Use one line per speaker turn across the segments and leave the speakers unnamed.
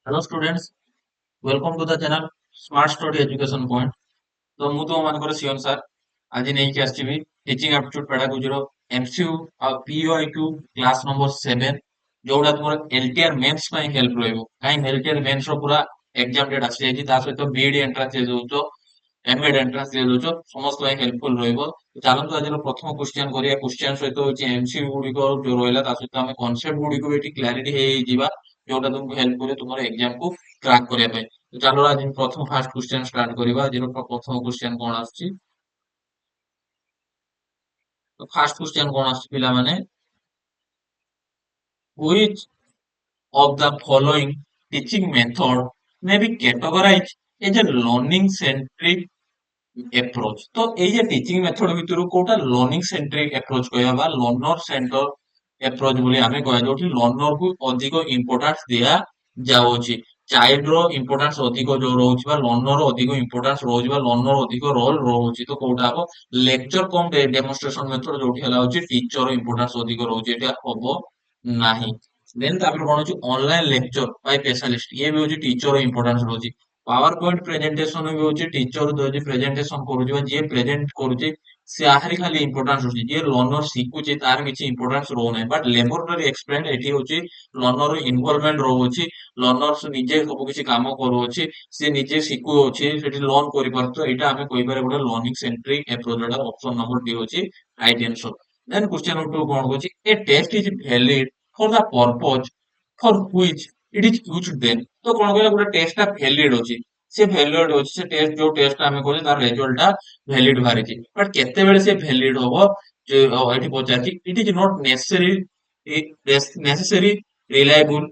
Hello students, welcome to the channel smart study education point. तो मु तुम मानकर सियोन सर आज नहीं आसि टीचिंग एप्टीट्यूड पेडागोजी रो एमसीयू और पीओआईक्यू क्लास नंबर 7 जोड़ा तुम एलटीआर मेंस ପାଇଁ हेल्प रहइबो काई एलटीआर मेंस रो पूरा एग्जाम डेट आसी जाई ता सहित बीईडी एंट्रेंस दे दोचो एमएड एंट्रेंस दे दोचो समस्त ପାଇଁ हेल्पफुल रहइबो। तो चलंतु आज प्रथम क्वेश्चन करिया क्वेश्चन सहित होची एमसीयू गुडी को जो रहला ता सहित हम कांसेप्ट गुडी को एटी क्लैरिटी हे जिबा जोटा तुमको हेल्प करे तुम्हारे एग्जाम को क्रैक करिया ପାଇଁ। तो चलो आज प्रथम फास्ट क्वेश्चन स्टार्ट करिबा जेरो प्रथम क्वेश्चन कोन आछि। तो फास्ट क्वेश्चन कोन आछि पिला माने which of the following teaching method may be categorized as a learning centric approach। तो এই যে টিচিং মেথড ভিতরু কোটা লর্নিং সেন্ট্রিক অ্যাপ্রোচ কইবা বা লর্নর সেন্টার অ্যাপ্রোচ বলি আমি কয়া যাউছি লর্নর কু ଅଧିକ ইম্পর্টান্স দিয়া যাଉଛି। ଚାଇଲ୍ଡ ର ଇମ୍ପୋର୍ଟାନ୍ସ ଅଧିକ ଯୋଉ ରହୁଛି ବା ଲର୍ନର ର ଅଧିକ ଇମ୍ପୋର୍ଟାନ୍ସ ରହୁଛି ବା ଲର୍ନର ଅଧିକ ରୋଲ ରହୁଛି ତ କୋଉଟା ହବ ଲେକ୍ଚର କମ ଡେମୋନଷ୍ଟ୍ରେସନ ମେଥଡ ଯୋଉଠି ହେଲା ହଉଛି ଟିଚର ର ଇମ୍ପୋର୍ଟାନ୍ସ ଅଧିକ ରହୁଛି ଏଟା ହବ ନାହିଁ। ଦେନ୍ ତାପରେ କଣ ହଉଛି ଅନଲାଇନ ଲେକ୍ଚର ବାଇ ସ୍ପେଶାଲିଷ୍ଟ ଇଏ ବି ହଉଛି ଟିଚର ର ଇମ୍ପୋର୍ଟାନ୍ସ ରହୁଛି। ପାୱାର ପଏଣ୍ଟ ପ୍ରେଜେଣ୍ଟେସନ ବି ହଉଛି ଟିଚର ଯଦି ପ୍ରେଜେଣ୍ଟେସନ କରୁଛି ବା ଯିଏ ପ୍ରେଜେଣ୍ଟ କରୁଛି ସେ ଆହାରି ଖାଲି ଇମ୍ପୋର୍ଟାନ୍ସ ରହୁଛି ଯିଏ ଲର୍ନର ଶିଖୁଛି ତାର କିଛି ଇମ୍ପୋର୍ଟାନ୍ସ ରହୁନାହିଁ। ବଟ୍ ଲେବୋରେଟୋରୀ ଏକ୍ସପେରିଏନ୍ସ ଏଠି ହଉଛି ଲର୍ନର ଇନଭଲଭମେଣ୍ଟ ରହୁଛି ଲର୍ନର ନିଜେ ସବୁ କିଛି କାମ କରୁଅଛି ସେ ନିଜେ ଶିଖୁଅଛି ସେଠି ଲର୍ନ କରିପାରୁଛି ତ ଏଇଟା ଆମେ କହିପାରିବା ଗୋଟେ ଲର୍ନିଂ ସେଣ୍ଟ୍ରିକ ଆପ୍ରୋଚ ଯୋଉଟା ଅପସନ ନମ୍ବର ଡି ହଉଛି right answer. Then question number 2 କଣ କହୁଛି a test is valid for the purpose for which it is used then. ତ କଣ କହିଲା ଗୋଟେ ଟେଷ୍ଟ ଟା ଭ୍ୟାଲିଡ ଅଛି ସେ ଭ୍ୟାଲିଡ ଅଛି ସେ ଟେଷ୍ଟ ଯୋଉ ଟେଷ୍ଟ ଆମେ କହୁଛେ ତାର ରେଜଲ୍ଟ ଟା ଭ୍ୟାଲିଡ ବାହାରିଛି ବଟ୍ କେତେବେଳେ ସେ ଭ୍ୟାଲିଡ ହବ ଯେ ଏଠି ପଚାରିଛି it is not necessary reliable,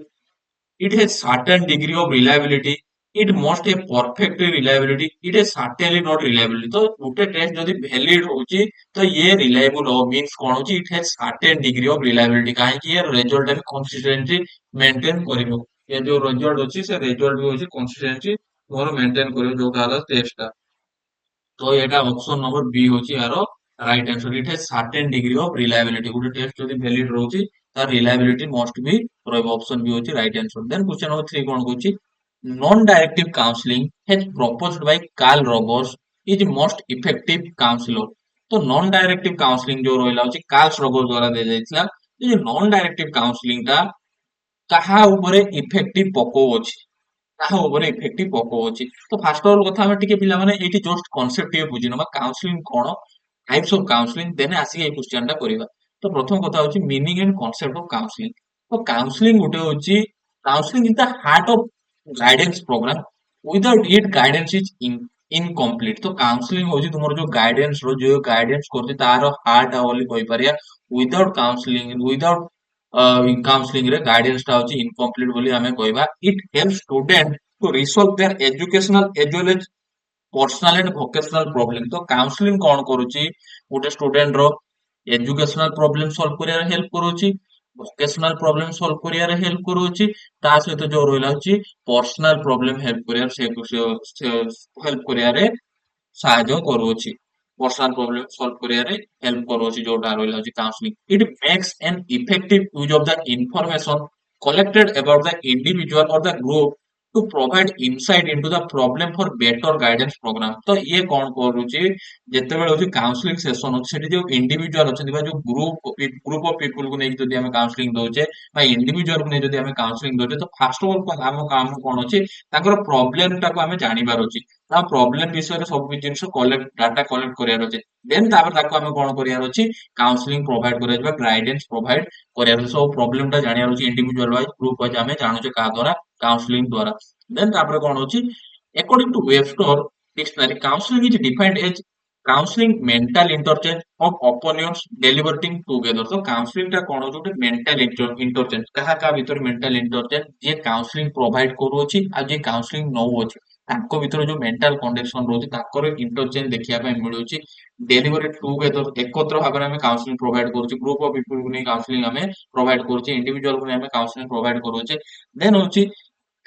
it has certain degree of reliability, it must have perfect reliability, it is certainly not reliability। तो ଗୋଟେ ଟେଷ୍ଟ ଯଦି valid ହଉଛି ତ ଇଏ reliable ହବ means କଣ ହଉଛି it has certain degree of reliability କାହିଁକି ଇଏ result ଟା ବି consistency maintain କରିବ ଏ ଯୋଉ result ଅଛି ସେ result ବି ହଉଛି consistency ମୋର maintain କରିବ ଯୋଉଟା ହେଲା ଟେଷ୍ଟ ଟା। तो एटा ऑप्शन नंबर बी होची यारो right answer it has certain degree of reliability good test जदी वैलिड रहउची तार रिलायबिलिटी मस्ट बी रहबो ऑप्शन बी होची right answer. Then question number 3 कोन होची non directive counselling has proposed by Carl Rogers is most effective counsellor. तो non directive counselling जो रहला होची कार्ल रॉगर्स द्वारा दे जायतिला ये नॉन डायरेक्टिव काउंसलिंग ता काहा ऊपर इफेक्टिव पको अछि ତାହା ଉପରେ ଇଫେକ୍ଟିଭ ପକଉଛି। ତ ଫାଷ୍ଟ ଅଫ୍ ଅଲ୍ କଥା ଆମେ ଟିକେ ପିଲାମାନେ ଏଇଠି ଜଷ୍ଟ କନସେପ୍ଟ ଟିକେ ବୁଝିନବା କାଉନସିଲିଂ କଣ ଟାଇପ୍ସ ଅଫ କାଉନସିଲିଂ ଦେନ୍ ଆସିକି ଏଇ କ୍ୱେଶ୍ଚନ ଟା କରିବା। ତ ପ୍ରଥମ କଥା ହଉଛି meaning and concept of counselling. ତ କାଉନସିଲିଂ ଗୋଟେ ହଉଛି counselling is the heart of guidance programme without it guidance is incomplete. ତ କାଉନସିଲିଂ ହଉଛି ତୁମର ଯୋଉ ଗାଇଡେନ୍ସ ର ଯୋଉ ଗାଇଡେନ୍ସ କରୁଛି ତାର ହାର୍ଟ ବୋଲି କହିପାରିବା। ୱିଦାଉଟ୍ କାଉନସିଲିଂ ୱିଦାଉଟ୍ काउंसलिंग रे गाइडेंस टा होची इनकम्प्लीट बोली हमें कहबा। It help student to resolve their educational as well as personal and vocational problem. तो काउंसलिंग कोन करूची गोटे स्टूडेंट रो एजुकेशनल प्रॉब्लम सॉल्व करिया रे हेल्प करूची वोकेशनल प्रॉब्लम सॉल्व करिया रे हेल्प करूची ता सहित जो रहला होची पर्सनल प्रॉब्लम हेल्प करिया से हेल्प करिया रे साहाय्य करूची पर्सनल प्रॉब्लम सॉल्व करिया रे हेल्प करूची जोटा रहला होची counselling. It makes an effective use of the information collected about the individual or the group to provide insight into the problem for better guidance program। तो ये कौन करूची जेतेबेले होची काउंसलिंग सेशन होची सेठी जो इंडिविजुअल अछंती बा जो ग्रुप ऑफ पीपल को नेकी जदी हमें काउंसलिंग दोचे बा इंडिविजुअल को नै जदी हमें काउंसलिंग दोचे तो फर्स्ट ऑफ ऑल काम कोन होची ताकर प्रॉब्लम टा को हमें जानिबार होची ता प्रॉब्लम विषय रे सब जिंस कलेक्ट डाटा कलेक्ट करियार होची देन तापर ताको हमें कोन करियार होची काउंसलिंग प्रोवाइड करिया बा गाइडेंस प्रोवाइड करियार सब प्रॉब्लम टा जानियार होची इंडिविजुअल वाइज ग्रुप वाइज हमें जानूचे का द्वारा काउंसलिंग द्वारा। देन तापर कोन होची according to Webster dictionary counseling is defined as counseling mental interchange of opinions deliberating together। तो काउंसलिंग टा कोन होची मेंटल इंटरचेंज कहा का भीतर मेंटल इंटरचेंज जे काउंसलिंग प्रोवाइड करूची आ जे काउंसलिंग नउ अछि ताको भीतर जो मेंटल कंडीशन रोची ताकर इंटरचेंज देखिया ପାଇଁ मिलुची डेलिबरेट टुगेदर एकत्र भाବରେ ଆମେ काउंसलिंग प्रोवाइड करूची ग्रुप ऑफ पीपल को नै काउंसलिंग हमें प्रोवाइड करूची इंडिविजुअल को नै हमें काउंसलिंग प्रोवाइड करूची। देन होची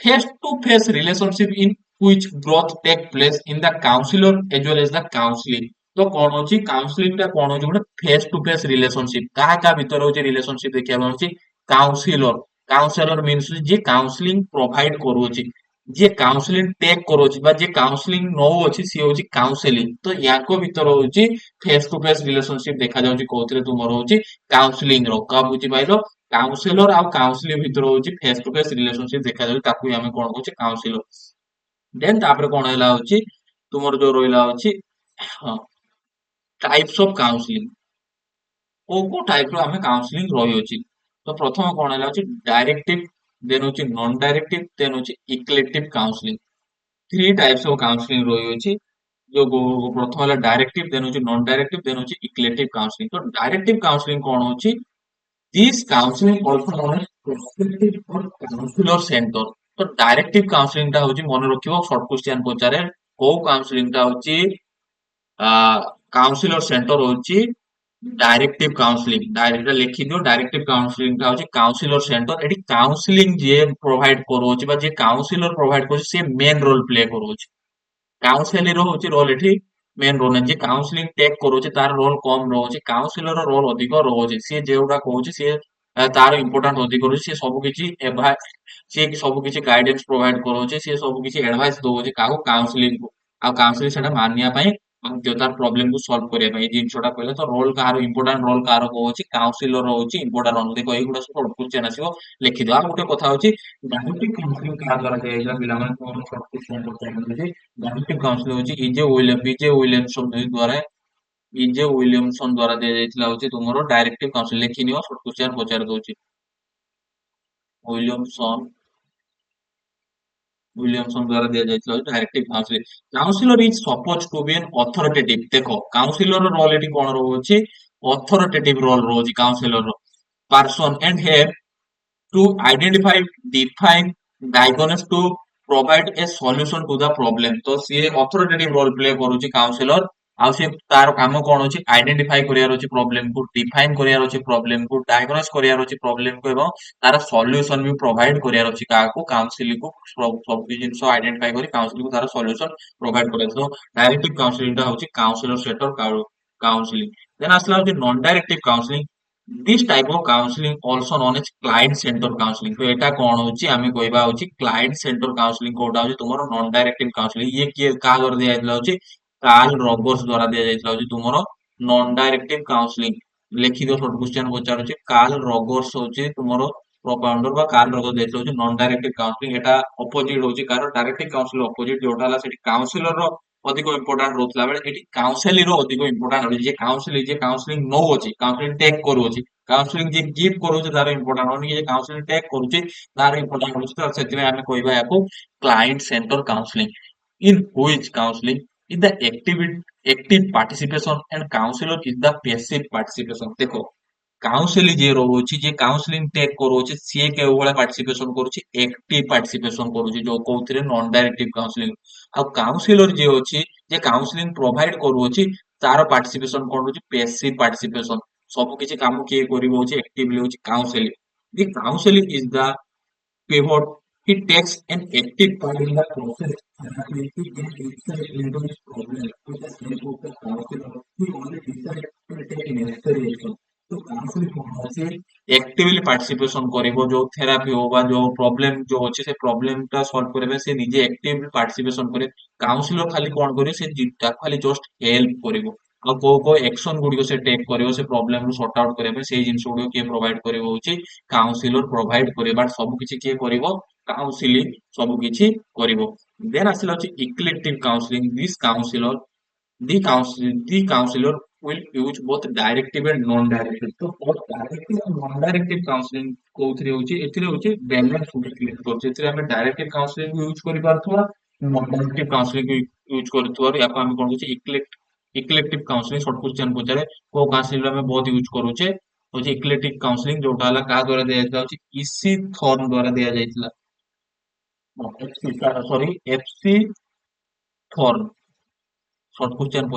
face to face relationship in which growth take place in the counselor as well as the counseling। तो कौन होची काउंसलिंग टा कौन होची गोटे फेस टू फेस रिलेशनशिप काहा का भीतर होची रिलेशनशिप देखिया होची काउंसिलर काउंसलर मीन्स जे काउंसलिंग प्रोवाइड करूची, जे काउंसलिंग टेक करूची बा जे काउंसलिंग नौची सी होची काउंसलिंग। तो याको भीतर होची फेस टू फेस रिलेशनशिप देखा जाउची कोथिरे तुमरो होची काउंसलिंग रो का बुझी पाइलो। काउंसलर आ काउंसलिंग भीतर होची फेस टू फेस रिलेशनशिप देखा जाउची ताकू ही हमें कोन कहूचे काउंसलर। देन तापर कोन हैला होची तुमरो जो रोइला होची टाइप्स ऑफ काउंसलिंग। को टाइप रो हमें काउंसलिंग रही होची। तो प्रथम कोन हैला होची डायरेक्टिव, देन होची नॉन डायरेक्टिव, देन होची eclectic counselling. Three types of counselling रही होची। जो प्रथम हैला डायरेक्टिव, देन होची नॉन डायरेक्टिव, देन होची इक्लेक्टिव काउंसलिंग। तो डायरेक्टिव काउंसलिंग कोन होची, this counselling also known as prospective और काउंसलर सेंटर। तो डायरेक्टिव काउंसलिंग टा होची मन रखिबो शॉर्ट क्वेश्चन पचारे को काउंसलिंग टा होची काउंसलर सेंटर होची डायरेक्टिव काउंसलिंग। डायरेक्ट लिखि दियो डायरेक्टिव काउंसलिंग टा होची काउंसलर सेंटर। एटी काउंसलिंग जे प्रोवाइड करोची बा जे काउंसलर प्रोवाइड करोची से मेन रोल प्ले करोची। काउंसलिंग रो होची रोल एठी मेन रोल जे काउंसलिंग टेक करोची तार रोल कम रहोची, काउंसलर रो रोल अधिक रहोची। से जेउडा कहूची से तार इंपोर्टेंट अधिक रहोची। से सब किछि से सब किछि गाइडेंस प्रोवाइड करोची, से सब किछि एडवाइस दोची काहू काउंसलिंग को। आ काउंसलिंग सेटा मानिया पई जो तार प्रॉब्लम को सॉल्व करिया पई जिनसोटा कहले तो रोल कार इंपोर्टेंट रोल कार कहूची काउंसलर होची इंपोर्टेंट रोल। देखो एगुडा सब क्वेश्चन आसीबो लिखि दो। आ गोटे कथा होची डायरेक्टिव काउंसलिंग का द्वारा दिया पिला माने कोन शॉर्ट क्वेश्चन पचारले डायरेक्टिव काउंसलिंग होची बीजे विलियमसन द्वारा बीजे विलियमसन द्वारा दिया जायतिला होची तुमरो डायरेक्टिव काउंसलिंग। लिखि नियो शॉर्ट क्वेश्चन पचार दोची विलियमसन विलियमसन द्वारा दिया जायतिला होची directive counselling. Counsellor is suppose to be an authoritative. देखो काउंसलर रो रोल एटी कोन रहउची अथॉरिटेटिव रोल रहउची काउंसलर रो person and have to identify, define, diagnose to provide a solution to the problem। तो सी ऑथोरिटेटिव रोल प्ले करूची counsellor. आ से तार काम कोन होची आइडेंटिफाई करियार होची प्रॉब्लम को, डिफाइन करियार होची प्रॉब्लम को, डायग्नोस करियार होची प्रॉब्लम को एवं तार सॉल्यूशन भी प्रोवाइड करियार होची काको काउंसलिंग को। सब जिंस आइडेंटिफाई करी काउंसलिंग को तार सॉल्यूशन प्रोवाइड करे। तो डायरेक्टिव काउंसलिंग टा होची काउंसलर सेटर काउंसलिंग। देन असला होची non directive counselling. This type of counselling also known as client centre counselling. तो एटा कोन होची आमे कहबा होची क्लाइंट सेंटर काउंसलिंग कोटा होची तुमरो नॉन डायरेक्टिव काउंसलिंग। ये किए का द्वारा दिया जायतला होची कार्ल रॉबर्ट्स द्वारा दिया जायतला होची तुमरो नॉन डायरेक्टिव काउंसलिंग। लिखि दो शॉर्ट क्वेश्चन पचारुची कार्ल रॉबर्ट्स होची तुमरो प्रोपाउंडर बा कार्ल रॉबर्ट्स देयतला होची नॉन डायरेक्टिव काउंसलिंग। एटा अपोजिट होची कारण डायरेक्टिव काउंसलिंग अपोजिट जोटा हला सेठी काउंसलर रो अधिक इंपोर्टेंट रोतला बेले एठी काउंसलिंग रो अधिक इंपोर्टेंट होची। जे काउंसलिंग नो होची काउंसलिंग टेक करूची, काउंसलिंग जे गिव करूचे तार इंपोर्टेंट होनी जे काउंसलिंग टेक करूचे तार इंपोर्टेंट होची। तो सेति आमे कहबा याको client centre counselling. In which counselling is the active participation and counsellor is the passive participation. देखो काउंसलिंग जे रहुची जे काउंसलिंग टेक करूची सी के ओला पार्टिसिपेशन करूची एक्टिव पार्टिसिपेशन करूची जो कोउथरे नॉन डायरेक्टिव काउंसलिंग। आ काउंसलर जे होची जे काउंसलिंग प्रोवाइड करूची तार पार्टिसिपेशन कोन होची पैसिव पार्टिसिपेशन। सब किछि काम किए करिवो होची एक्टिवली होची counselling. The counselling is the pivot, he takes an active part in the process and ability and insight into his problem with the help of the counselor. He only decides to take necessary action। तो counselling कौन से actively participation करिवो जो therapy हो बा जो problem जो होची से प्रॉब्लम टा सॉल्व करबे से निजे एक्टिवली पार्टिसिपेशन करे। काउंसलर खाली कोन करियो से जिता खाली जस्ट हेल्प करिवो ଆଉ କୋଉ एक्शन गुडिको से टेक करिवो से प्रॉब्लम नु सॉर्ट आउट करबे से जिंस गुडिको के प्रोवाइड करिवो होची काउंसलर प्रोवाइड करे। बट सब किछि के करिवो काउंसलिंग सब किछि करिवो। देन आसिला होची eclectic counselling. This counsellor the counselor will use both directive and non directive। तो both directive and non directive counseling कोउथरे होची एथिरे होची बैलेंस सिलेक्ट करछ। एथिरे हमें डायरेक्टिव काउंसलिंग यूज करि पारथुवा, नॉन डायरेक्टिव काउंसलिंग यूज करथुवा। या हम कोन होची इक्लेक्टिव काउंसलिंग शॉर्ट क्वेश्चन पचारे को काउंसलिंग में बहुत यूज करूचे होची इक्लेक्टिव काउंसलिंग जोटा हला का द्वारा दिया जायता होची इसी थॉर्न द्वारा दिया जायतला। एफसी थॉर्न शॉर्ट क्वेश्चन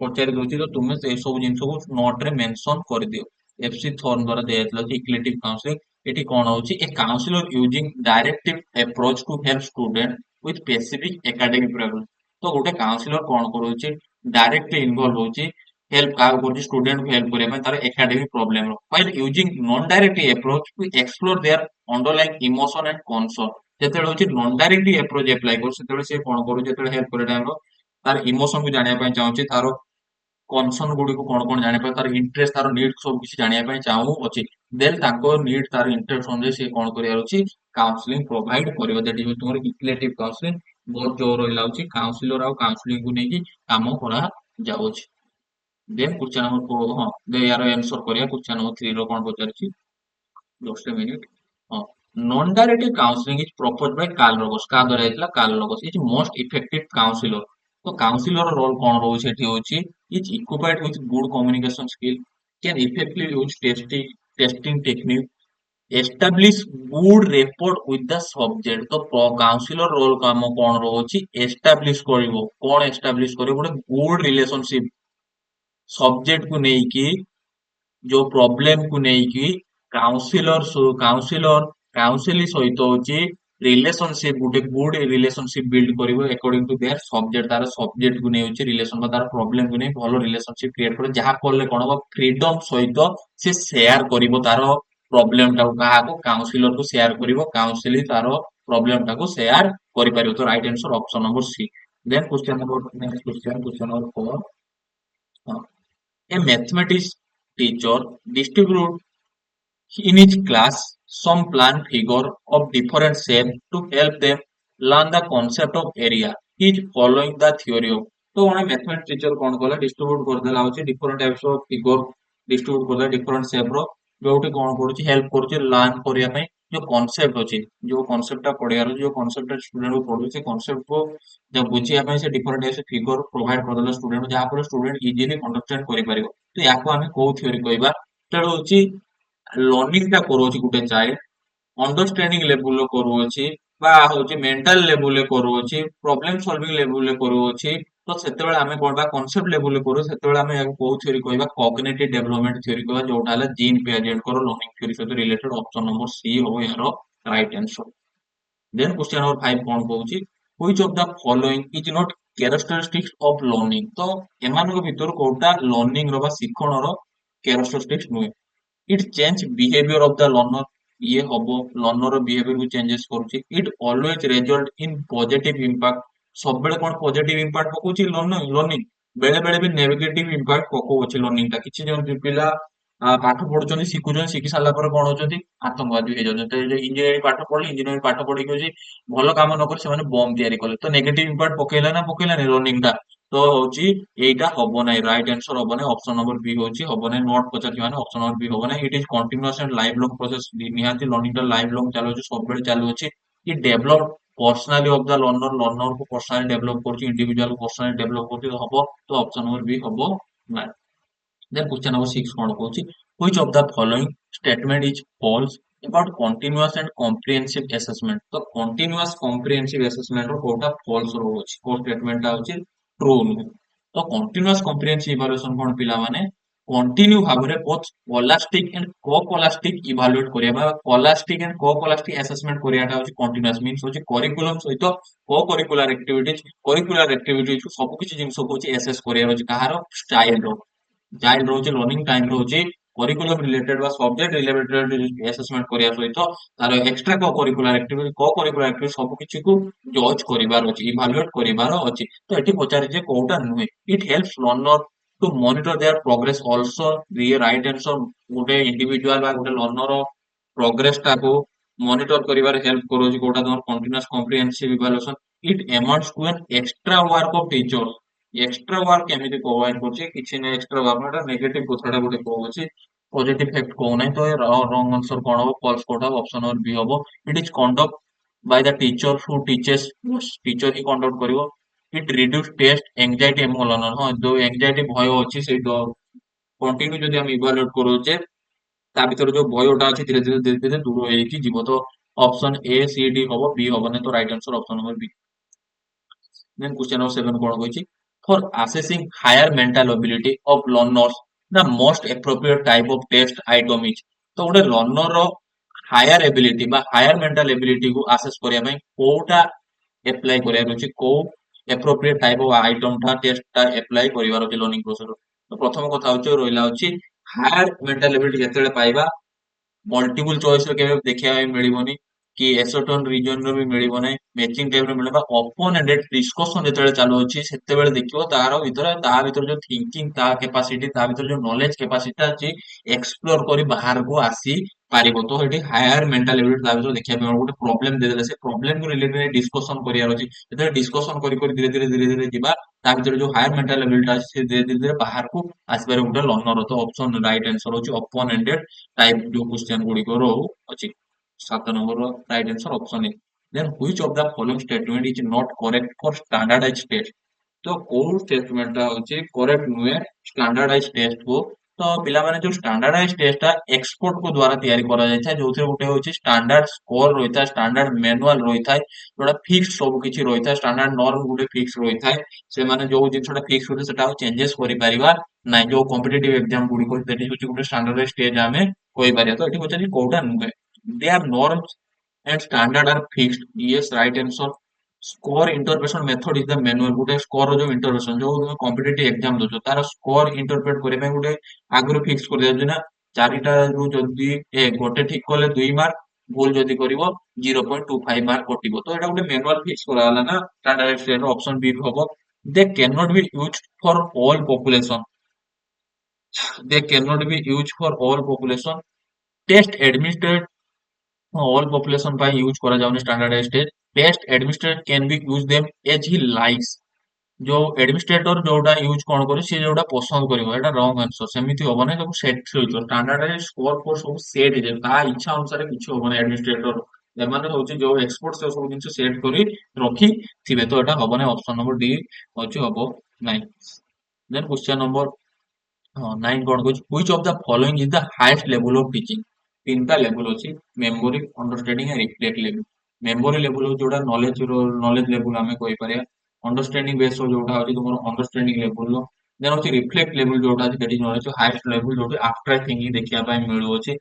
पचारि दोची तो तुमे से सब जिंस को नोट रे मेंशन कर दियो। एफसी थॉर्न द्वारा दिया जायतला होची इक्लेक्टिव काउंसलिंग। एटी कोन होची a counsellor using directive approach to help student with specific academic problem. तो गोटे काउंसलर कोन करूची डायरेक्टली इन्वॉल्व होची हेल्प क्या करुँच स्टूडेंट को हेल्प करने तार academic problem while using non direct approach to explore their underlying emotion and concern जेतेबेले होची नॉन डायरेक्ट अप्रोच अप्लाई करू सेतेबेले से कोन करू जेतेबेले हेल्प करे टाइम रो तार इमोशन को जानिया पय चाहूची तार कनसर्न गुडी को कोन कोन जानिया पय तार इंटरेस्ट तार नीड सब किछि जानिया पय चाहू अछि देन ताको नीड तार इंटरेस्ट अनुसार से कोन करिया अछि काउंसलिंग प्रोवाइड करियो दैट इज तुमर इक्वलेटिव काउंसलिंग बहुत जो रहिला अछि काउंसलर आ काउंसलिंग को नेकी काम करा जाउछि देन क्वेश्चन नंबर 4 हां दे यार आंसर करिया क्वेश्चन नंबर 3 रो कोन पचारछि just a minute हां non-directive counseling is proposed by Carl Rogers का द्वारा ହେଇଥିଲା Carl Rogers is most effective counselor तो काउंसिलर रोल कौन रोचे एठी होची is equipped with good communication skill can effectively use testing technique establish good rapport with the subject तो councillor role काम कौन रोची एस्टाब्लिश करिवो कौन एस्टाब्लिश करिवो गोटे गुड रिलेशनशिप सब्जेक्ट को नेकी जो प्रोब्लेम को नेकी काउंसिलर काउंसिलर काउंसिल सहित होची रिलेशनशिप गोटे गुड रिलेशनशिप बिल्ड करिवो अकॉर्डिंग टू देयर सब्जेक्ट तार सब्जेक्ट को नै होची रिलेशन बा तार प्रॉब्लम को नै भलो रिलेशनशिप क्रिएट करे जहा करले कोन हो फ्रीडम सहित से शेयर करिवो तार प्रॉब्लम टा कहा को काउंसिलर को शेयर करिवो काउंसिल तार प्रॉब्लम टा को शेयर करि परिवो तो right answer option number C then question number next question number 4 a mathematics teacher distribute in each class some plan figure of different shape to help them learn the concept of area is following the theory of तो उन्हें mathematics teacher कौन कला distribute कर देला होची different types of figure distribute कर देला different shape रो जोटी कौन करूची हेल्प करूची लर्न करिया पई जो कांसेप्ट होची जो कांसेप्ट टा पढियार जो कांसेप्ट स्टूडेंट को पढु से कांसेप्ट को जब बुझिया पई से different types of figure provide कर देला स्टूडेंट जहां पर स्टूडेंट इजीली अंडरस्टैंड करि परिबो तो याको हमें को थ्योरी कहबा तो होची लर्निंग टा करूची गुटे चाइल्ड अंडरस्टैंडिंग लेवल रे करूची बा होची मेंटल लेवल रे करूची प्रॉब्लम सॉल्विंग लेवल रे करूची तो सेतेबेले हमें कोनबा कांसेप्ट लेवल रे करू सेतेबेले हमें याको को थ्योरी कहबा कॉग्निटिव डेवलपमेंट थ्योरी कहबा जोटा हला जीन पियाजेट करो लर्निंग थ्योरी से रिलेटेड ऑप्शन नंबर सी हो यारो right answer then question number 5 कोन कहूची which of the following is not characteristics of learning तो एमानको भितर कोटा लर्निंग रो बा शिक्षण रो कैरेक्टरिस्टिक्स नुए it change behaviour of the learner ये हबो लर्नर बिहेवियर को चेंजेस करूची it always result in positive impact सब बेले कोन पॉजिटिव इंपैक्ट पकोची लर्निंग बेले बेले भी नेगेटिव इंपैक्ट पकोची लर्निंग ता किछि जन पिला पाठ पढुचନ୍ତି शिखुचନ୍ତି शिखि साला पर कोन होचନ୍ତି आतंकवादी हे जाउछନ୍ତି तो इंजीनियरिंग पाठ पढले इंजीनियरिंग पाठ पढी के भल काम न कर से बम तैयारी कले तो नेगेटिव इंपैक्ट पकेला ना पकेला नि रनिंग टा तो होची एटा हबो नै राइट आंसर हबो नै ऑप्शन नंबर बी होची हबो नै नॉट पचाची माने ऑप्शन नंबर बी हबो नै it is continuous and life long process निहाती लर्निंग टा लाइफ लॉन्ग चालू छै सब बेले चालू अछि इ develop personality of the learner learner को पर्सनाली डेवलप करछि इंडिविजुअल को पर्सनाली डेवलप करछि तो हबो तो ऑप्शन नंबर बी हबो नै then question number 6 कौन कहूची which of the following statement is false about continuous and comprehensive assessment तो continuous comprehensive assessment रो कोटा false रो होची को statement टा होची true नु तो continuous comprehensive evaluation कोन पिला माने कंटिन्यू भाबरे बोथ कोलास्टिक एंड कोकोलास्टिक इवैल्यूएट करिया बा कोलास्टिक एंड कोकोलास्टिक असेसमेंट करियाटा होची कंटीन्यूअस मींस होची करिकुलम सहित को करिकुलर एक्टिविटीज सब किछि जिंस को होची एसेस करिया होची कहारो स्टाइल रो चाइल्ड रोचे लर्निंग टाइम रोचे करिकुलम रिलेटेड बा सब्जेक्ट रिलेटेड असेसमेंट करिया सहित तार एक्स्ट्रा को करिकुलर एक्टिविटी सब किछि को जज करिवार अछि इवैल्यूएट करिवार अछि तो एठी पचारि जे कोउटा नुहे it helps learner to monitor their progress also the right answer गोटे इंडिविजुअल बा गोटे लर्नर प्रोग्रेस टा को मॉनिटर करिवार हेल्प करोछि कोउटा तमर continuous comprehensive evaluation it amounts to an extra work of teacher extra work केमिति प्रोवाइड करछि किछि ने एक्स्ट्रा वर्क एटा नेगेटिव कोथाडा गुटे कहउछि पॉजिटिव फैक्ट कहउ नै तो रॉन्ग आंसर कोन हो फॉल्स कोटा ऑप्शन और बी होबो it is conduct by the teacher who teaches teacher ही कंडक्ट करिवो इट रिड्यूस टेस्ट एंजाइटी एमो लर्नर हां जो एंजाइटी भय अछि से कंटिन्यू जदि हम इवैल्यूएट करूचे ता भीतर जो भयटा अछि धीरे धीरे दूर होई कि जीवो तो ऑप्शन ए सी डी होबो बी होबो नै तो right answer option number B then question number 7 कोन कहछि for assessing higher mental ability of learners the most appropriate type of test item is तो गोटे लर्नर रो हायर एबिलिटी बा higher mental ability को असेस करिया पई कोटा एप्लाई करिया रछि को एप्रोप्रिएट टाइप ऑफ आइटम टा टेस्ट टा एप्लाई करिवार अछि लर्निंग प्रोसेस ତ ପ୍ରଥମ କଥା ହଉଛି ରହିଲା ହଉଛି ହାୟର ମେଣ୍ଟାଲ ଏବିଲିଟି ଯେତେବେଳେ ପାଇବା ମଲ୍ଟିପୁଲ ଚଏସ ରେ କେବେ ଦେଖିବା ପାଇଁ ମିଳିବନି କି ଏସୋଟନ ରିଜନ ର ବି ମିଳିବ ନାହିଁ ମ୍ୟାଚିଂ ଟାଇପ ର ମିଳିବ ଓପନ ଏଣ୍ଡେଡ ଡିସ୍କସନ ଯେତେବେଳେ ଚାଲୁଅଛି ସେତେବେଳେ ଦେଖିବ ତା ଭିତରେ ଯୋଉ ଥିଙ୍କିଙ୍ଗ ତା କେପାସିଟି ତା ଭିତରେ ଯୋଉ ନଲେଜ କେପାସିଟି ଅଛି ଏକ୍ସପ୍ଲୋର କରି ବାହାରକୁ ଆସି ପାରିବ ତ ଏଠି ହାୟର ମେଣ୍ଟାଲ ଏବିଲିଟି ତା ଭିତରେ ଦେଖିବା ପାଇଁ ମିଳିବ। ଗୋଟେ ପ୍ରୋବ୍ଲେମ ଦେଇଦେଲେ ସେ ପ୍ରୋବ୍ଲେମ କୁ ରିଲେଟେଡ ଡିସ୍କସନ କରିବାର ଅଛି ଯେତେବେଳେ ଡିସ୍କସନ କରି କରି ଧୀରେ ଧୀରେ ଯିବା ତା ଭିତରେ ଯୋଉ ହାୟର ମେଣ୍ଟାଲ ଏବିଲିଟି ଅଛି ସେ ଧୀରେ ଧୀରେ ବାହାରକୁ ଆସିପାରିବ ଗୋଟେ ଲର୍ଣ୍ଣର ତ ଅପସନ ରାଇଟ ଆନ୍ସର ହଉଛି ଓପନ ଏଣ୍ଡେଡ टाइप जो क्वेश्चन गुड़िकर अच्छी 7 number right answer option A then which of the following statement is not correct for standardised test तो କୋଉ statement ଟା ହଉଛି correct ନୁହେଁ standardized test କୁ ତ ପିଲାମାନେ ଯୋଉ standardized test ଟା expert କୁ ଦ୍ଵାରା ତିଆରି କରାଯାଇଥାଏ ଯୋଉଥିରେ ଗୋଟେ ହଉଛି standard score ରହିଥାଏ standard manual ରହିଥାଏ ଯୋଉଟା fixed ସବୁ କିଛି ରହିଥାଏ standard norm ଗୋଟେ fix ରହିଥାଏ ସେମାନେ ଯୋଉ ଜିନିଷଟା fix ହୋଇଥାଏ ସେଟା ଆଉ changes କରିପାରିବା ନାଇଁ ଯୋଉ competitive exam ଗୁଡିକ ସେଠି ହଉଛି ଗୋଟେ standardized stage ଆମେ କହିପାରିବା ତ ଏଠି ପଚାରିଛି କୋଉଟା ନୁହେଁ they are norms and standard are fixed yes right answer score interpretation method is the manual गोटे स्कोर जो इंटरप्रेशन जो तुम कॉम्पिटिटिव एग्जाम दोछ तार स्कोर इंटरप्रेट करबा ପାଇଁ ଗୋଟେ ଆଗରୁ ଫିକ୍ସ କରି ଦିଆଯାଉଛି ନା ଚାରିଟା ରୁ ଯଦି ଗୋଟେ ଠିକ କଲେ 2 ମାର୍କ ଭୁଲ ଯଦି କରିବ 0.25 ମାର୍କ କଟିବ ତ ଏଟା ଗୋଟେ ମ୍ୟାनुଆଲ ଫିକ୍ସ କରାଗଲା ନା ଷ୍ଟାଣ୍ଡାର୍ଡ ଷ୍ଟେଟ ଅପସନ ବी ହବ they cannot be used for all population they cannot be used for all population test administered all population ପାଇଁ यूज करा जाउनी standardised test test administrator can be use them as he likes जो administrator जोटा use कौन करे से जोटा पसंद करिवो एटा रॉन्ग आंसर सेमिति होबो नै सब सेट होइतो स्टैंडर्डाइज्ड स्कोर फॉर सब सेट हे ता इच्छा अनुसार किछ होबो नै एडमिनिस्ट्रेटर एमाने होची जो एक्सपर्ट से सब जिंस सेट करी रखी थिबे तो एटा होबो नै ऑप्शन नंबर डी होची होबो 9 देन क्वेश्चन नंबर हाँ 9 कौन कहूँ which of the following is the highest level of teaching तीनटा लेवल अछि memory understanding and reflect level memory level जोटा नॉलेज लेवल हमें कहि पारे अंडरस्टैंडिंग बेस जोटा होची तुमर अंडरस्टैंडिंग लेवल देन होची रिफ्लेक्ट लेवल जोटा अछि that is knowledge highest level जोटी एब्स्ट्रैक्ट थिंकिंग देखिया पाए मिलु अछि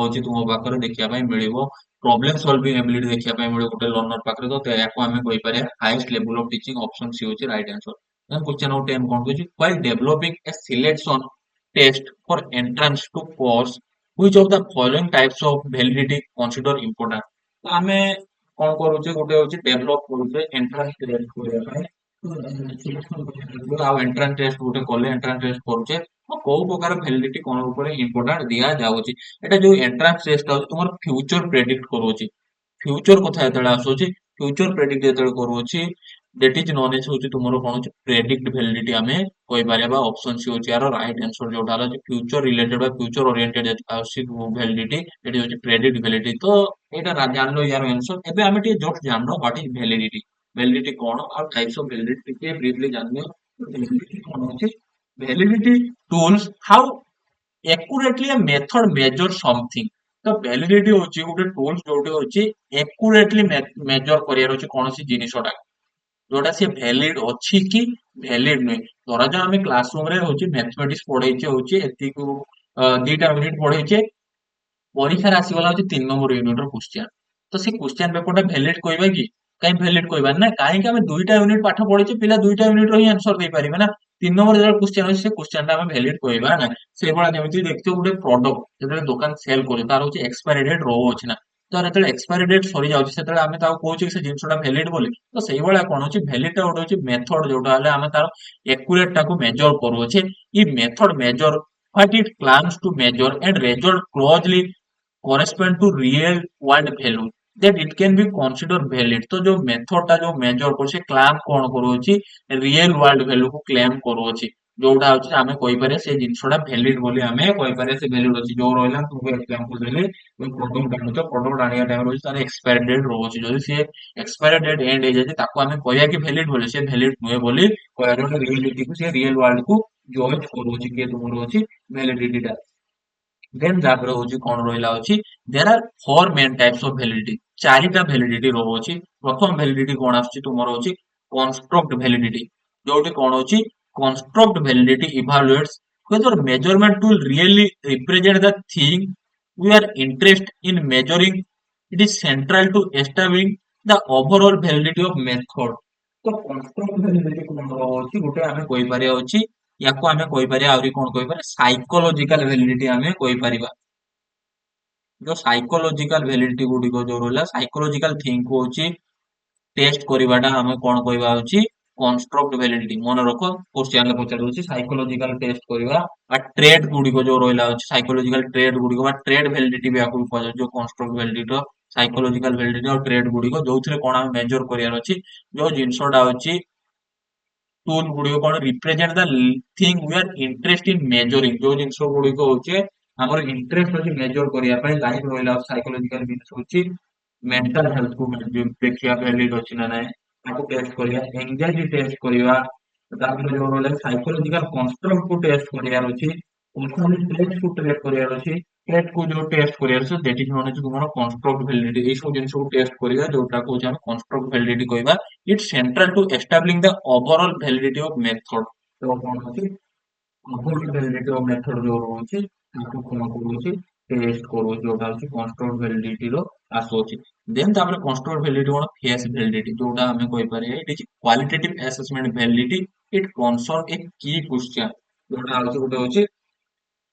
होची तुम पाखरे देखिया पाए मिलिबो प्रॉब्लम सॉल्विंग एबिलिटी देखिया पाए मिलिबो गोटे लर्नर पाखरे तो याको हमें कहि पारे highest level of teaching option C होची right answer then question number 10 कोन कहूची while developing a selection test for entrance to course which of the following types of validity consider important तो आमे कोन करूचे गोटे होची डेवलप करूचे एंट्रेंस टेस्ट करिया पाए आ एंट्रेंस टेस्ट गोटे कले एंट्रेंस टेस्ट करूचे तो को प्रकार वैलिडिटी कोन ऊपर इंपोर्टेंट दिया जाउची एटा जो एंट्रेंस टेस्ट आ तुमर फ्यूचर प्रेडिक्ट करूची फ्यूचर कथा जेतले आसुची फ्यूचर प्रेडिक्ट जेतले करूची दैट इज नॉन एज होची तुमरो कोन होची प्रेडिक्ट वैलिडिटी आमे कहि पारेबा ऑप्शन सी होची यार राइट आंसर जोटा हला फ्यूचर रिलेटेड बा फ्यूचर ओरिएंटेड आसी वैलिडिटी एटी होची प्रेडिक्ट वैलिडिटी तो एटा जान लो यार आंसर एबे आमे टी जस्ट जाननो व्हाट इज वैलिडिटी वैलिडिटी कोन और टाइप्स ऑफ वैलिडिटी के ब्रीफली जाननो वैलिडिटी कोन होची validity tools how accurately a method measure something तो वैलिडिटी होची गोटे टूल्स जोटे होची एक्यूरेटली मेजर करियर होची कोनोसी जिनिसटा जोटा से वैलिड अछि कि वैलिड नै धरा जा हमें क्लासरूम रे होची मैथमेटिक्स पढैचे होची एति को दीटा यूनिट पढैचे परीक्षा रे आसीगला होची 3 नंबर यूनिट रो क्वेश्चन तो से क्वेश्चन पेपर टा वैलिड कहबा कि काई वैलिड कहबा ना काहे कि हमें दुईटा यूनिट पाठ पढैचे पिला दुईटा यूनिट रो ही आंसर दे परिबे ना 3 नंबर जो क्वेश्चन होची से क्वेश्चन टा हमें वैलिड कहबा ना से बळा जेमिति देखियो गुटे प्रोडक्ट जेते दुकान सेल करे तार होची एक्सपायरी डेट रो होची ना तो जेते एक्सपायरी डेट सरी जाउची सेते हमें ताऊ कहूची कि से जिंसटा वैलिड बोली तो सेही बळा कोन होची वैलिड टा होची मेथड जोटा हले हमें तार एक्यूरेट टा को मेजर करू होची ई method measure what it claims to measure and result closely correspond to real world value that it can be considered valid तो जो मेथड टा जो मेजर को से क्लेम कोन करूची रियल वर्ल्ड वैल्यू को क्लेम करूची जोटा होची हमें कहि पारे से जिंसटा वैलिड बोली हमें कहि पारे से वैलिड होची जो रहला तुमको एग्जांपल देले कोई प्रोडक्ट आनो तो प्रोडक्ट आनिया टाइम होची तार एक्सपायरी डेट रहउची जदी से एक्सपायरी डेट एंड हे जाय ताको हमें कहया कि वैलिड बोली से वैलिड नुए बोली कहया जो रियलिटी को से रियल वर्ल्ड को जॉइन करूची के तुमरो होची वैलिडिटी टा देन तापर होची कोन रहिला होची there are four main types of validity चारिटा वैलिडिटी रहउची प्रथम वैलिडिटी कोन आछी तुमरो होची कंस्ट्रक्ट वैलिडिटी जोटी कोन होची construct validity evaluates whether measurement tool really represent the thing we are interested in measuring it is central to establishing the overall validity of method तो construct validity कोन होची गोटे हमें कहि पारे होची याको आमे कोइ परिया आउरी कोन कोइ परिया साइकोलॉजिकल वैलिडिटी आमे कोइ परिबा जो साइकोलॉजिकल वैलिडिटी गुडी को जो रहला साइकोलॉजिकल थिंग को होची टेस्ट करिबाटा हमें कोन कहबा होची कंस्ट्रक्ट वैलिडिटी मन रखो क्वेश्चन ले पचार होची साइकोलॉजिकल टेस्ट करिबा आ ट्रेड गुडी को जो रहला होची साइकोलॉजिकल ट्रेड गुडी को बा ट्रेड वैलिडिटी भी आकु कहल जो कंस्ट्रक्ट वैलिडिटी रो साइकोलॉजिकल वैलिडिटी और ट्रेड गुडी को जोथिरे कोन हम मेजर करियार अछि जो जिंसोडा होची टूल गुडी को कोन represent the thing we are interest in measuring जो जिंसो गुडी को होचे हमर इंटरेस्ट होची मेजर करिया पय लाइक रहला साइकोलॉजिकल जिंस होची मेंटल हेल्थ को जो देखिया वैलिड अछि ना नाय ताको टेस्ट करिया एंजाइटी टेस्ट करिया तापर जो रहला साइकोलॉजिकल कंस्ट्रक्ट को टेस्ट करिया अछि पर्सनल ट्रेट को टेस्ट करिया अछि ट्रेट को जो टेस्ट करिया अछि दैट इज नोन एज तुमरो कंस्ट्रक्ट वैलिडिटी ए सब जिंस को टेस्ट करिया जोटा को हम कंस्ट्रक्ट वैलिडिटी कहबा it's central to establishing the overall validity of method तो कोन अछि ओवरऑल वैलिडिटी ऑफ मेथड जो रहउछि ताको कोन कहउछि टेस्ट करू जोटा अछि कंस्ट्रक्ट वैलिडिटी रो आसोछि देन तापर कंस्ट्रक्ट वैलिडिटी कोन फेस वैलिडिटी जोटा हमें कहि पारे it is qualitative assessment validity it concern a key question जोटा अछि गोटे अछि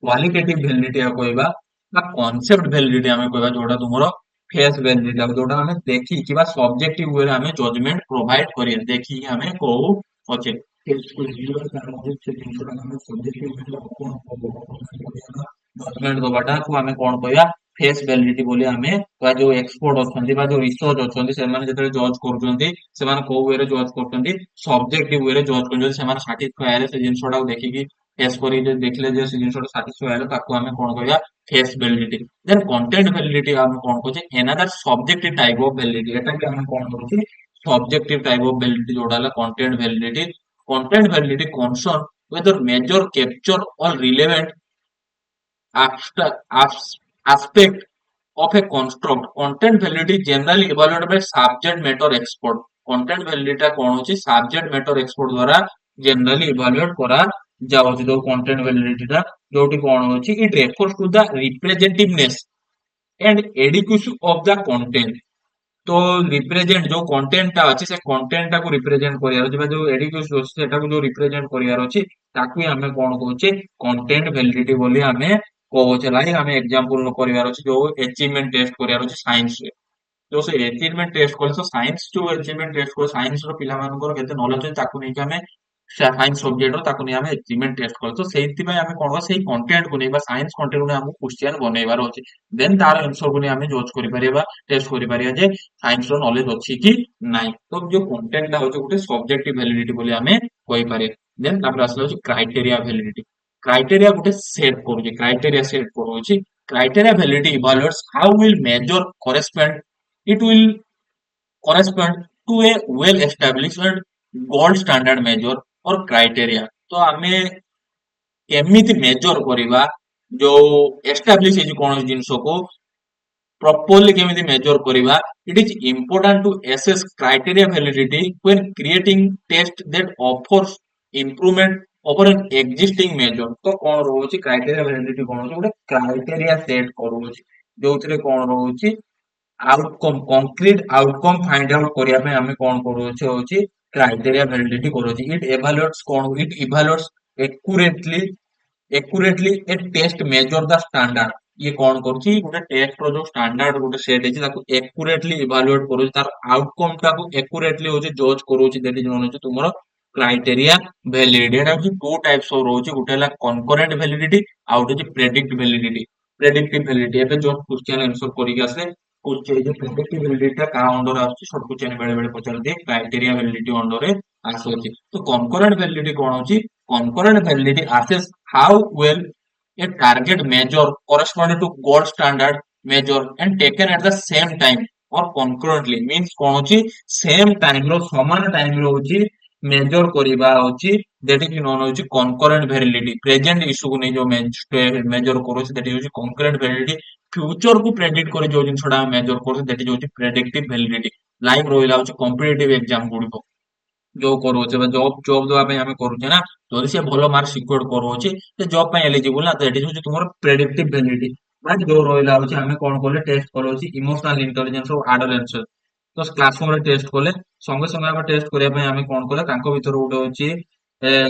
क्वालिटेटिव वैलिडिटी आ कहबा बा कांसेप्ट वैलिडिटी हमें कहबा जोटा तुमरो फेस वैलिडिटी जोटा हमें देखि कि बा सब्जेक्टिव वे हमें जजमेंट प्रोवाइड करिया देखि हमें कहू अछि जजमेंट दबाटा को हमें कोन कहया फेस वैलिडिटी बोली हमें बा जो एक्सपर्ट अछंती बा जो रिसर्च अछंती से माने जेतले जज करछंती से माने को वे रे जज करछंती सब्जेक्टिव वे रे जज करछंती से माने सैटिस्फाई आले से जिंसोडा को देखि कि फेस करी जे देखले जे से जिंसोडा सैटिस्फाई आले ताको हमें कोन कहया face validity then content validity हमें कोन कहछे another subjective type of validity एटा के हमें कोन कहछे सब्जेक्टिव टाइप ऑफ वैलिडिटी जोड़ा ला content validity concern whether measure capture or relevant abstract aspect of a construct content validity generally evaluated by subject matter expert content validity टा कोन होची subject matter expert द्वारा generally evaluate करा जाउची जो content validity टा जोटी कोन होची it refers to the representativeness and adequacy of the content तो रिप्रेजेंट जो कंटेंट टा अछि से कंटेंट टा को रिप्रेजेंट करियार अछि बा जो एडिक्यूस अछि सेटा को जो रिप्रेजेंट करियार अछि ताकू हमें कोन कहउचे कंटेंट वैलिडिटी बोली हमें कहउचे लाइक हमें एग्जांपल करियार अछि जो अचीवमेंट टेस्ट करियार अछि साइंस रे जो से अचीवमेंट टेस्ट करे तो साइंस जो अचीवमेंट टेस्ट को साइंस रो पिला मानकर केते नॉलेज अछि ताकू नै कि हमें साइंस सब्जेक्ट रो ताकू नै हमें अचीवमेंट टेस्ट करे तो सेति पय हमें कोन सेही कंटेंट को नै बा साइंस कंटेंट को हम क्वेश्चन बनैबार अछि देन तार आंसर को नै हमें जज करि परिबा टेस्ट करि परिया जे साइंस रो नॉलेज अछि कि नाइ तो जो कंटेंट ला होचे गुटे सब्जेक्टिव वैलिडिटी बोली हमें कहि पारे देन तापर आसलो होचे क्राइटेरिया वैलिडिटी क्राइटेरिया गुटे सेट करूची क्राइटेरिया सेट करूची criteria validity evaluates how will measure correspond it will correspond to a well established gold standard measure or criteria तो आमे केमिति मेजर करिबा जो एस्टाब्लिश हेची कोन जिंसो को properly केमिति मेजर करिबा it is important to assess criteria validity when creating test that offers improvement over an existing measure तो कोन रहउची क्राइटेरिया वैलिडिटी कोन होची गुटे क्राइटेरिया सेट करूची जोथिरे कोन रहउची outcome concrete outcome find out करिया पे हमें कोन करूचे होची क्राइटेरिया वैलिडिटी करूची it evaluates accurately a test measure the standard ये कौन करूची गोटे टेस्ट रो जो स्टैंडर्ड गोटे सेट अछि ताको एक्यूरेटली इवैल्यूएट करूची तार आउटकम टाको एक्यूरेटली होची जज करूची दैट इज नोन होची तुमरो क्राइटेरिया वैलिडिटी एटा होची टू टाइप्स ऑफ रहउची गोटे हला कनकरेंट वैलिडिटी आउट होची प्रेडिक्टिव वैलिडिटी एबे जो क्वेश्चन आंसर करिक आसे क्वेश्चन जो प्रेडिक्टिव वैलिडिटी टा का अंडर आछि शॉर्ट क्वेश्चन बेले बेले पचार दे क्राइटेरिया वैलिडिटी अंडर रे आसोची तो कनकरेंट वैलिडिटी कोन होची concurrent validity assess how well a target measure corresponding to gold standard measure and taken at the same time or concurrently means कोन होची सेम टाइम रो समान time रो होची major करिबा होची that is known होची concurrent validity present issue को नै जो major करो दैट इज होची concurrent validity फ्यूचर को प्रेडिक्ट करे जो जिंसडा मेजर करो दैट इज होची प्रेडिक्टिव वैलिडिटी लाइक रोइला होची कॉम्पिटिटिव एग्जाम गुडी को जो करूचे बा जॉब जॉब दवा पे हमें करूचे ना जदि से भलो मार्क सिक्योर करूचे ते जॉब पे एलिजिबल ना तो एटी होची तुमरो प्रेडिक्टिव वैलिडिटी बट जो रोइला होची हमें कोन कोले टेस्ट करूची इमोशनल इंटेलिजेंस ऑफ एडोलेंस तो क्लासरूम रे टेस्ट कोले संगे संगे हम टेस्ट करिया पे हमें कोन कोले तांको भीतर उडे होची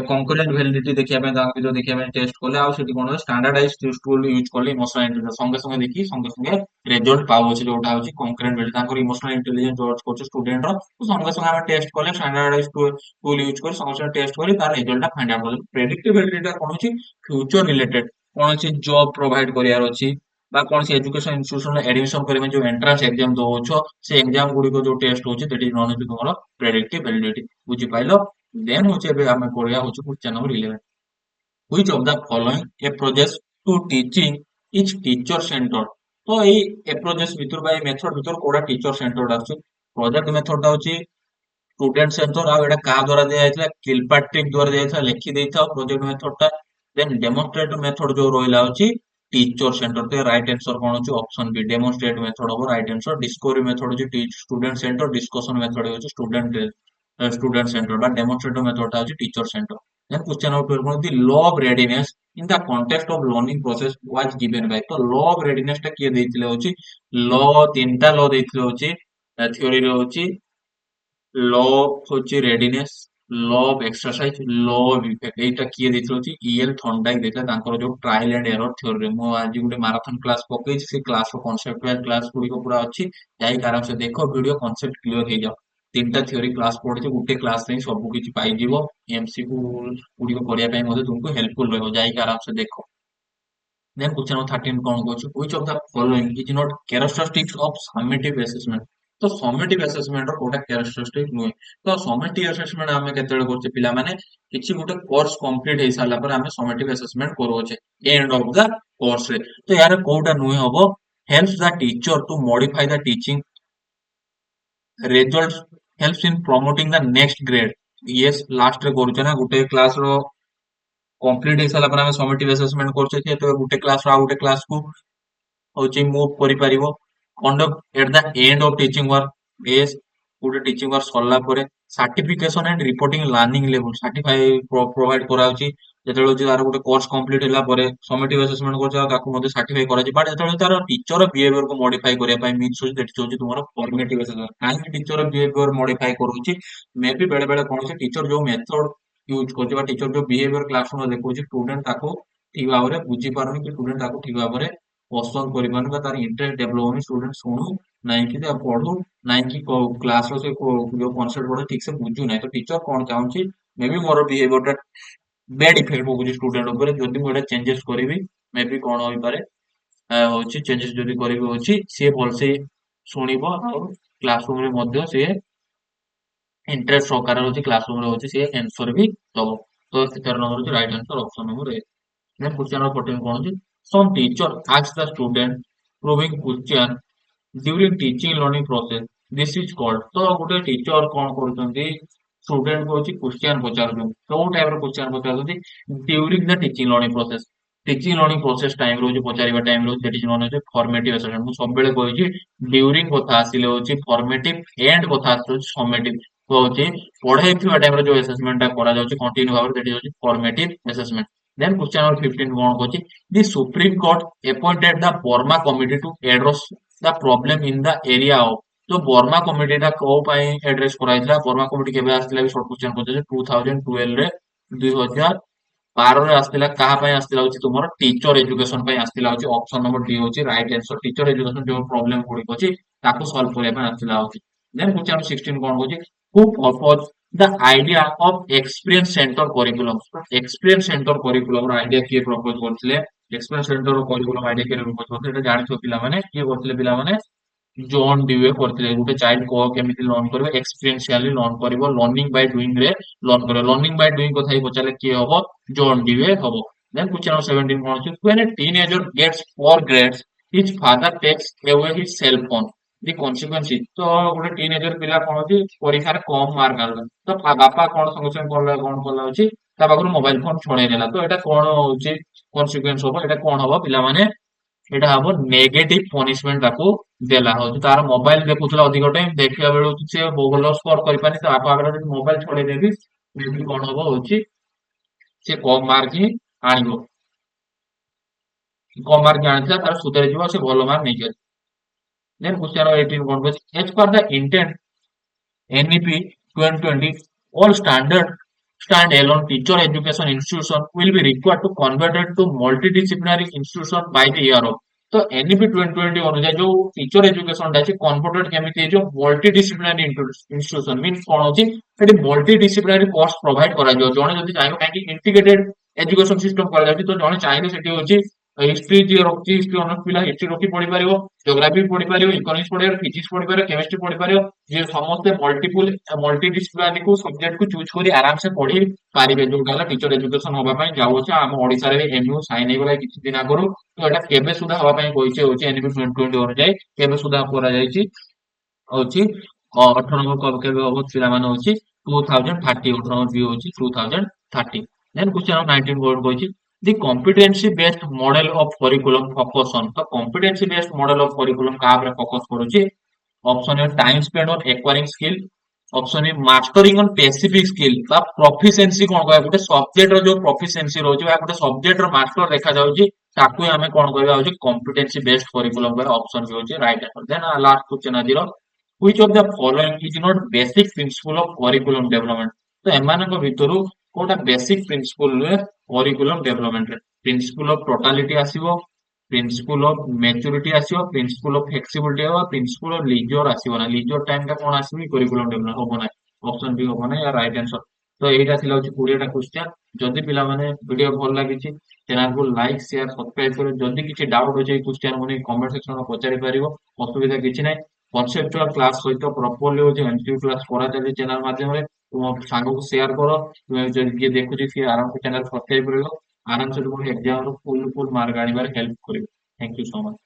concurrent validity ଦେଖିବା ପାଇଁ ତାଙ୍କ ଭିତରେ ଦେଖିବା ପାଇଁ ଟେଷ୍ଟ କଲେ ଆଉ ସେଠି କଣ standardized tool ୟୁଜ କଲେ ଇମୋସନାଲ ଇଣ୍ଟେଲିଜେନ୍ସ ସଙ୍ଗେ ସଙ୍ଗେ ଦେଖି ସଙ୍ଗେ ସଙ୍ଗେ ରେଜଲ୍ଟ ପାଉଅଛି ଯୋଉଟା ହଉଛି concurrent validity ତାଙ୍କର ଇମୋସନାଲ ଇଣ୍ଟେଲିଜେନ୍ସ ଜଜ କରୁଛି ଷ୍ଟୁଡେଣ୍ଟ ର ସଙ୍ଗେ ସଙ୍ଗେ ଆମେ ଟେଷ୍ଟ କଲେ standardized tool ୟୁଜ କରି ସଙ୍ଗେ ସଙ୍ଗେ ଟେଷ୍ଟ କରି ତାର ରେଜଲ୍ଟ ଟା ଫାଇଣ୍ଡ ଆଉଟ କଲେ ପ୍ରେଡିକ୍ଟିଭ validity ଟା କଣ ହଉଛି ଫ୍ୟୁଚର ରିଲେଟେଡ କୌଣସି ଜବ ପ୍ରୋଭାଇଡ କରିବାର ଅଛି বা କୌଣସି ଏଜୁକେସନ ଇନଷ୍ଟିଟ୍ୟୁସନ ଆଡମିସନ କରିବା ପାଇଁ ଯୋଉ ଏଣ୍ଟ୍ରାନ୍ସ ଏକ୍ସାମ ଦଉଛ ସେ ଏକ୍ସାମ ଗୁଡିକ ଯୋଉ ଟେଷ୍ଟ ହଉଛି ସେଠି ରନ୍ ହଉଛି ତୁମର ପ୍ରେଡିକ୍ଟିଭ ଭ୍ୟାଲିଡିଟି ବୁଝିପାଇଲ ଦେନ୍ ହଉଛି ଏବେ ଆମେ ପଢିବା ହଉଛି question number 11 which of the following approaches to teaching is teacher centered ତ ଏଇ approaches ଭିତରୁ ବା ଏଇ ମେଥଡ ଭିତରୁ କୋଉଟା ଟିଚର ସେଣ୍ଟର୍ଡ ଆସୁଛି ପ୍ରୋଜେକ୍ଟ ମେଥଡ ଟା ହଉଛି ଷ୍ଟୁଡେଣ୍ଟ ସେନ୍ସର ଆଉ ଏଟା କାହା ଦ୍ୱାରା ଦିଆଯାଇଥିଲା କିଲପାଟ୍ରିକ ଦ୍ୱାରା ଦିଆଯାଇଥିଲା ଲେଖି ଦେଇଥାଅ ପ୍ରୋଜେକ୍ଟ ମେଥଡ ଟା ଦେନ୍ ଡେମୋନଷ୍ଟ୍ରେଟ ମେଥଡ ଯୋଉ ରହିଲା ହଉଛି टीचर सेंटर तो राइट आंसर कौन होची ऑप्शन बी डेमोन्स्ट्रेट मेथड हो राइट आंसर डिस्कवरी मेथड होची स्टूडेंट सेंटर डिस्कशन मेथड होची स्टूडेंट सेंटर बा डेमोन्स्ट्रेट मेथड होची teacher centre then question number 12 the law of readiness in the context of learning process was given by तो law of readiness टा किए देथिले होची law तीनटा law देथिले होची theory रे होची लॉ होची readiness law of exercise law of effect एटा किए देथिलो होची ईएल थॉर्नडाइक देथिला तांकर जो ट्रायल एंड एरर थ्योरी रे मो आज गुटे मैराथन क्लास पकेछि से क्लास रो कांसेप्ट वाइज क्लास गुडी को पूरा अछि जाई आराम से देखो वीडियो कांसेप्ट क्लियर हो जाओ तीनटा थ्योरी क्लास पढिছে गुटे क्लास रे सब किछि पाई दिबो एमसीक्यू गुडी को करिया पई मते तुमको हेल्पफुल रहबो जाई आराम से देखो then question number 13 कौन कौन which of the following is not characteristics of summative assessment तो summative assessment ର କୋଉଟା characteristic ନୁହେଁ ତ summative assessment ଆମେ କେତେବେଳେ କରୁଛେ ପିଲାମାନେ କିଛି ଗୋଟେ କୋର୍ସ କମ୍ପ୍ଲିଟ ହେଇ ସାରିଲା ପରେ ଆମେ summative assessment କରୁଛେ end of the course ରେ ତ ୟାର କୋଉଟା ନୁହେଁ ହବ helps the teacher to modify the teaching results helps in promoting the next grade yes last ରେ କରୁଛେ ନା ଗୋଟେ କ୍ଲାସ ର କମ୍ପ୍ଲିଟ ହେଇ ସାରିଲା ପରେ ଆମେ ସमेटिव ଆସେସମେଣ୍ଟ କରୁଛେ ଯେତେବେଳେ ଗୋଟେ କ୍ଲାସ ରୁ ଆଉ ଗୋଟେ କ୍ଲାସ କୁ ହଉଛି ମୁଭ କରିପାରିବ conduct at the end of teaching work base ଗୋଟେ ଟିଚିଂ ୱାର୍କ ସରିଲା ପରେ certification and reporting learning level certify provide କରାଯାଉଛି ଯେତେବେଳେ ହଉଛି ତାର ଗୋଟେ କୋର୍ସ କମ୍ପ୍ଲିଟ ହେଲା ପରେ ସमेटिव ଆସେସମେଣ୍ଟ କରୁଛେ ଆଉ ତାକୁ ମଧ୍ୟ ସାର୍ଟିଫାଇ କରାଯାଉଛି ବଟ୍ ଯେତେବେଳେ ତାର ଟିଚର ବିହେଭିୟର କୁ ମଡିଫାଇ କରିବା ପାଇଁ ମିନ୍ସ ହଉଛି ସେଠି ହଉଛି ତୁମର ଫର୍ମେଟିଭ ଆସେସମେଣ୍ଟ କାହିଁକି ଟିଚର ବିହେଭିୟର ମଡିଫାଇ କରୁଛି ମେ ବି ବେଳେ ବେଳେ କଣ ହଉଛି ଟିଚର ଯୋଉ ମେଥଡ यूज କରୁଛି ବା ଟିଚର ଯୋଉ ବିହେଭିୟର କ୍ଲାସରୁମ ଦେଖଉଛି ଷ୍ଟୁଡେଣ୍ଟ ତାକୁ ଠିକ ଭାବରେ ବୁଝି ପାରୁନି କି ଷ୍ଟୁଡେଣ୍ଟ ତାକୁ ଠିକ ଭାବରେ ପସନ୍ଦ କରିପାରୁନି ବା ତାର ଇଣ୍ଟରେଷ୍ଟ ଡେଭଲପ ହଉନି ଷ୍ଟୁଡେଣ୍ଟ ଶୁଣୁ ନାହିଁ କି ପଢୁ ନାହିଁ କି କ୍ଲାସର ସେ ଯୋଉ କନସେପ୍ଟ ପଢେ ଠିକ ସେ ବୁଝୁ ନାହିଁ ତ ଟିଚର କଣ ଚାହୁଁଛି ମେ ବି ମୋର ବିହେଭିୟର ଟା ବ୍ୟାଡ୍ ଇଫେକ୍ଟ ପକଉଛି ଷ୍ଟୁଡେଣ୍ଟ ଉପରେ ଯଦି ମୁଁ ଏଟା ଚେଞ୍ଜେସ କରିବି ମେ ବି କଣ ହୋଇପାରେ ହଉଛି ଚେଞ୍ଜେସ ଯଦି କରିବି ହଉଛି ସିଏ ଭଲସେ ଶୁଣିବ ଆଉ କ୍ଲାସରୁମ ରେ ମଧ୍ୟ ସିଏ इंटरेस्ट ସହକାରେ ହଉଛି କ୍ଲାସରୁମ ରେ ହଉଛି ସିଏ ଆନ୍ସର ବି ଦବ ତ ଏଥର ନମ୍ବର ହଉଛି right answer option number A then question number 14 କଣ ଅଛି some teacher ask the student probing question during teaching learning process this is called ତ ଗୋଟେ ଟିଚର କଣ କରୁଛନ୍ତି ଷ୍ଟୁଡେଣ୍ଟ କୁ ହଉଛି କ୍ୱେଶ୍ଚନ ପଚାରୁଛନ୍ତି କୋଉ ଟାଇପ ର କ୍ୱେଶ୍ଚନ ପଚାରୁଛନ୍ତି during the teaching learning process teaching learning process time ରେ ହଉଛି ପଚାରିବା ଟାଇମ ରେ ହଉଛି ସେଠି ମାନେ ହଉଛି ଫର୍ମେଟିଭ ଆସେସମେଣ୍ଟ ମୁଁ ସବୁବେଳେ କହିଛି during କଥା ଆସିଲେ ହଉଛି ଫର୍ମେଟିଭ ଏଣ୍ଡ କଥା ଆସିଲେ ହଉଛି ସमेଟିଭ ହଉଛି ପଢେଇଥିବା ଟାଇମରେ ଯୋଉ ଆସେସମେଣ୍ଟ ଟା କରାଯାଉଛି କଣ୍ଟିନ୍ୟୁ ଭାବରେ ସେଠି ହଉଛି formative assessment then question number 15 କଣ କହୁଛି the supreme court appointed the Verma committee to address the problem in the area of ତ ବର୍ମା କମିଟି ଟା କୋଉ ପାଇଁ ଆଡ୍ରେସ କରାଯାଇଥିଲା ବର୍ମା କମିଟି କେବେ ଆସିଥିଲା ବି ସର୍ଟ କ୍ୱେଶ୍ଚନ ପଚାରୁଛି 2012 ରେ 2012 ରେ ଆସିଥିଲା କାହା ପାଇଁ ଆସିଥିଲା ହଉଛି ତୁମର ଟିଚର ଏଜୁକେସନ ପାଇଁ ଆସିଥିଲା ହଉଛି ଅପସନ ନମ୍ବର ଡି ହଉଛି ରାଇଟ ଆନ୍ସର ଟିଚର ଏଜୁକେସନ ଯୋଉ ପ୍ରୋବ୍ଲେମ ଗୁଡିକ ଅଛି ତାକୁ ସଲ୍ଭ କରିବା ପାଇଁ ଆସିଥିଲା ହଉଛି ଦେନ୍ କ୍ୱେଶ୍ଚନ 16 କଣ କହୁଛି who proposed the idea of experience center curriculum experience center curriculum ର ଆଇଡିଆ କିଏ ପ୍ରପୋଜ କରିଥିଲେ experience center curriculum ଆଇଡିଆ କିଏ ପ୍ରପୋଜ କରିଥିଲେ ଏଟା ଜାଣିଥିବ ପିଲାମାନେ କିଏ କରିଥିଲେ ପିଲାମାନେ ଜନ୍ ଡିୱେ କରିଥିଲେ ଗୋଟେ ଚାଇଲ୍ଡ କ କେମିତି ଲର୍ନ କରିବ ଏକ୍ସପିରିଏନ୍ସିଆଲି ଲର୍ନ କରିବ ଲର୍ନିଂ ବାଇ ଡୁଇଂ ରେ ଲର୍ନ କରିବ ଲର୍ନିଂ ବାଇ ଡୁଇଂ କଥା ହିଁ ପଚାରିଲେ କିଏ ହବ ଜନ୍ ଡିୱେ ହବ ଦେନ୍ କ୍ୱେଶ୍ଚନ ନମ୍ବର 17 କଣ ଅଛି when a teenager gets 4 grades his father takes away his cell phone the consequence ତ ଗୋଟେ ଟିନେଜର ପିଲା କଣ ହଉଛି ପରୀକ୍ଷାରେ କମ ମାର୍କ ଆଣିଲା ତ ବାପା କଣ ସଙ୍ଗେ ସଙ୍ଗେ କଣ କଲା ହଉଛି ତା ପାଖରୁ ମୋବାଇଲ ଫୋନ ଛଡେଇ ନେଲା ତ ଏଇଟା କଣ ହଉଛି କନସିକ୍ୱେନ୍ସ ହବ ଏଇଟା କଣ ହବ ପିଲାମାନେ ଏଇଟା ହବ ନେଗେଟିଭ ପନିଶମେଣ୍ଟ ତାକୁ ଦେଲା ହଉଛି ତାର ମୋବାଇଲ ଦେଖୁଥିଲା ଅଧିକ ଟାଇମ ଦେଖିଲା ବେଳକୁ ସେ ଭଲ ସ୍କୋର କରିପାରୁନି ତା ବାପା ଆଗରେ ଯଦି ମୋବାଇଲ ଛଡେଇ ଦେବି କଣ ହବ ହଉଛି ସେ କମ ମାର୍କ ହିଁ ଆଣିବ କମ ମାର୍କ ଆଣିଥିଲା ତାର ସୁଧରି ଯିବ ସେ ଭଲ ମାର୍କ ନେଇକି ଆସିବ then question number 18 କଣ କହୁଛି as per the intent NEP 2020 all standard stand-alone teacher education institution will be required to converted to multidisciplinary institution by the year of। तो एनईपी 2020 अनुଯାयी जो टीचर एजुकेशन टा कन्वर्टेड केमिति हे जो multidisciplinary institution means कोन होची eighty multidisciplinary course provide करा जो जणे जदी चाहे काहे इंटीग्रेटेड एजुकेशन सिस्टम करा जाची तो जणे चाहे सेठी होची हिस्ट्री जे रखची हिस्ट्री ऑनर्स पिला हिस्ट्री रखी पढ़ी पारिबो ज्योग्राफी पढ़ी पारिबो इकोनॉमिक्स पढ़ी पारिबो फिजिक्स पढ़ी पारिबो केमिस्ट्री पढ़ी पारिबो जे समस्त मल्टीडिसिप्लिनरी को सब्जेक्ट को चूज करी आराम से पढ़ी पारिबे जो गाला टीचर एजुकेशन होबा पई जाउछ हम ओडिसा रे एमयू साइन हे गला किछि दिन आगरो तो एटा केबे सुधा हवा पई कहिছে होची एनबी 2020 ओर जाय केबे सुधा करा जायछि होची 18 नंबर केबे होबो पिला माने होची 2030 18 नंबर भी होची 2030 देन क्वेश्चन नंबर 19 बोर्ड कहिछि the competency based model of curriculum focus on तो competency based model of curriculum का आपरे फोकस करूची ऑप्शन है time spend on acquiring skill option है मास्टरिंग ऑन स्पेसिफिक स्किल बा proficiency कोन कहबा गोटे सब्जेक्ट रो जो प्रोफिशिएंसी रहउची बा गोटे सब्जेक्ट रो मास्टर देखा जाउची ताकू हमें कोन कहबा होची कॉम्पिटेंसी बेस्ड करिकुलम बा ऑप्शन भी होची right answer then last question आदिरो which of the following is not basic principle of curriculum development तो एमानक भितरु कोटा बेसिक प्रिंसिपल रे करिकुलम डेवलपमेंट रे प्रिंसिपल ऑफ टोटालिटी आसीबो प्रिंसिपल ऑफ मैच्योरिटी आसीबो प्रिंसिपल ऑफ फ्लेक्सिबिलिटी आसीबो प्रिंसिपल ऑफ लीजर आसीबो ना लीजर टाइम का कोन आसीबो करिकुलम डेवलपमेंट होबो ना ऑप्शन बी होबो ना या राइट आंसर तो एटा थिला होची 20 टा क्वेश्चन जदी पिला माने वीडियो भल लागिची चैनल को लाइक शेयर सब्सक्राइब करो जदी किछि डाउट होचे क्वेश्चन मने कमेंट सेक्शन में पचारि पारिबो असुविधा किछि नै कॉन्सेप्चुअल क्लास सहित प्रॉपर्ली होची एमसीक्यू क्लास पढा चली चैनल माध्यम रे तुम सांग को शेयर करो जदी किए देखुची कि आराम से चैनल सब्सक्राइब करियो आराम से तुम एग्जाम रो फुल मार्क आनिबार हेल्प करियो थैंक यू सो मच।